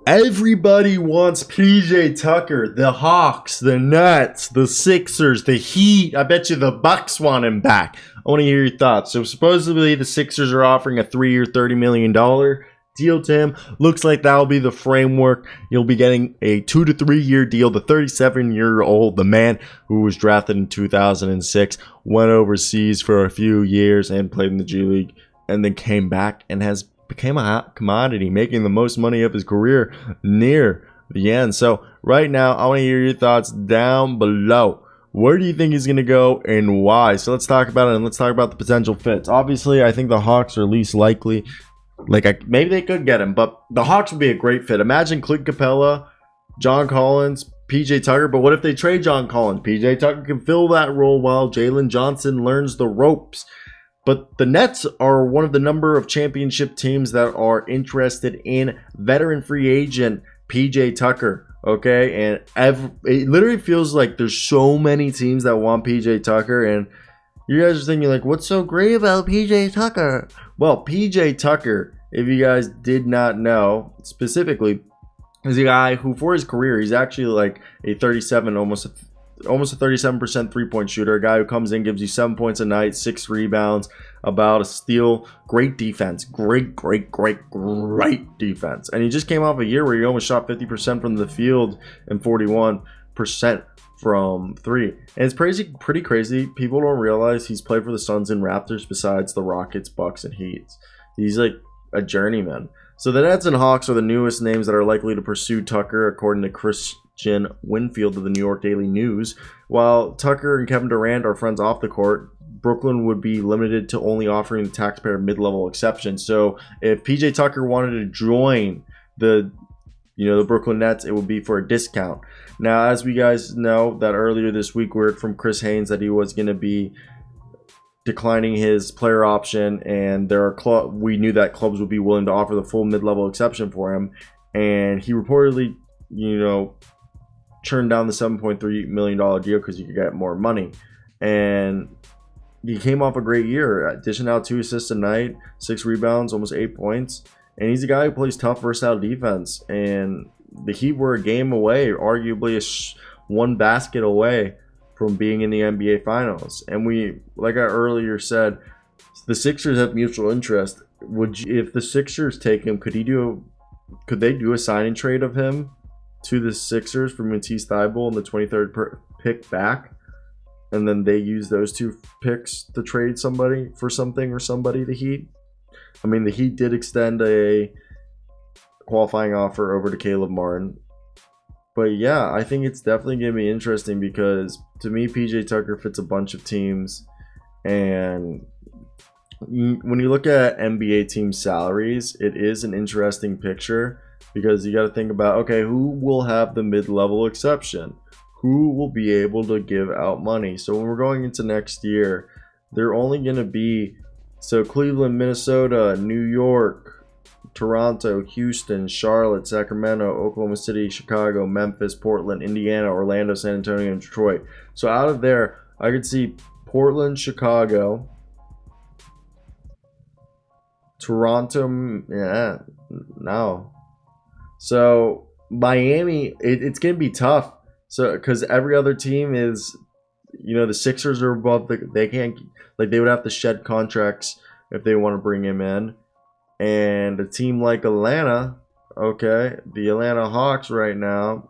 Everybody wants PJ Tucker. The Hawks, the Nets, the Sixers, the Heat. I bet you the Bucks want him back. I want to hear your thoughts. So supposedly the Sixers are offering a 3-year, $30 million deal to him. Looks like that'll be the framework. You'll be getting a 2 to 3 year deal. The 37-year-old, the man who was drafted in 2006, went overseas for a few years and played in the G League, and then came back and has became a hot commodity, making the most money of his career near the end. So right now, I want to hear your thoughts down below. Where do you think he's going to go and why? So let's talk about it, and let's talk about the potential fits. Obviously, I think the Hawks are least likely. Maybe they could get him, but the Hawks would be a great fit. Imagine Clint Capella, John Collins, PJ Tucker. But what if they trade John Collins? PJ Tucker can fill that role while Jalen Johnson learns the ropes. But the Nets are one of the number of championship teams that are interested in veteran free agent PJ Tucker. Okay, and it literally feels like there's so many teams that want PJ Tucker, and you guys are thinking like, what's so great about PJ Tucker? Well, PJ Tucker, if you guys did not know specifically, is a guy who for his career, he's actually like a 37, almost a 37% three-point shooter, a guy who comes in, gives you 7 points a night, 6 rebounds, about a steal, great defense, great defense. And he just came off a year where he almost shot 50% from the field and 41% from three. And it's pretty crazy. People don't realize he's played for the Suns and Raptors besides the Rockets, Bucks, and Heat. He's like a journeyman. So the Nets and Hawks are the newest names that are likely to pursue Tucker, according to Kristian Winfield of the New York Daily News. While Tucker and Kevin Durant are friends off the court, Brooklyn would be limited to only offering the taxpayer mid-level exception. So if PJ Tucker wanted to join the Brooklyn Nets, it would be for a discount. Now, as we guys know, that earlier this week we heard from Chris Haynes that he was going to be declining his player option, and we knew that clubs would be willing to offer the full mid-level exception for him, and he reportedly, turned down the $7.3 million deal because he could get more money. And he came off a great year, dishing out 2 assists a night, 6 rebounds, almost 8 points. And he's a guy who plays tough, versatile defense. And the Heat were a game away, arguably one basket away from being in the NBA Finals. And we, like I earlier said, the Sixers have mutual interest. If the Sixers take him, could they do a sign and trade of him to the Sixers for Matisse Thybulle and the 23rd pick back? And then they use those 2 picks to trade somebody for something or somebody, the Heat. I mean, the Heat did extend a qualifying offer over to Caleb Martin. But yeah, I think it's definitely going to be interesting because to me, PJ Tucker fits a bunch of teams. And when you look at NBA team salaries, it is an interesting picture because you got to think about, okay, who will have the mid-level exception? Who will be able to give out money? So when we're going into next year, they're only going to be Cleveland, Minnesota, New York, Toronto, Houston, Charlotte, Sacramento, Oklahoma City, Chicago, Memphis, Portland, Indiana, Orlando, San Antonio, and Detroit. So out of there, I could see Portland, Chicago, Toronto, no. So Miami, it's going to be tough. So, because every other team is, the Sixers are above they can't, they would have to shed contracts if they want to bring him in. And a team like Atlanta, okay, the Atlanta Hawks right now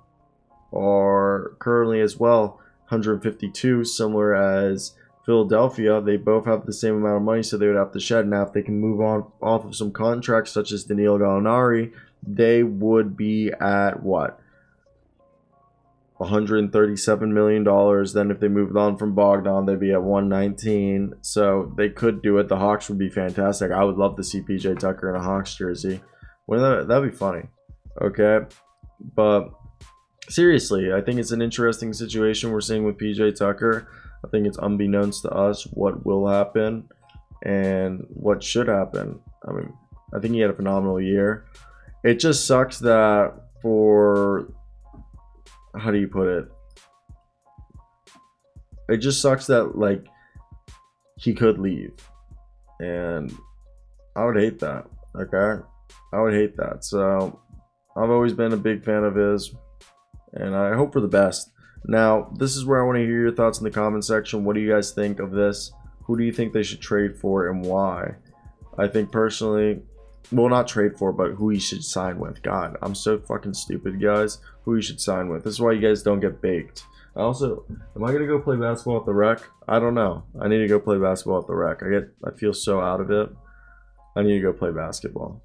are currently as well 152, similar as Philadelphia. They both have the same amount of money, so they would have to shed. Now, if they can move on off of some contracts, such as Danilo Gallinari, they would be at what? $137 million. Then if they moved on from Bogdan, they'd be at 119. So they could do it. The Hawks would be fantastic. I would love to see PJ Tucker in a Hawks jersey. That'd be funny. Okay. But seriously, I think it's an interesting situation we're seeing with PJ Tucker. I think it's unbeknownst to us what will happen and what should happen. I mean, I think he had a phenomenal year. It just sucks that how do you put it? It just sucks that he could leave, and I would hate that. Okay, I would hate that. So I've always been a big fan of his, and I hope for the best. Now, this is where I want to hear your thoughts in the comment section. What do you guys think of this? Who do you think they should trade for and why? I think personally, well, not trade for, but who he should sign with. God, I'm so fucking stupid, guys. Who he should sign with. This is why you guys don't get baked. Also, am I gonna go play basketball at the rec? I don't know. I need to go play basketball at the rec. I feel so out of it. I need to go play basketball.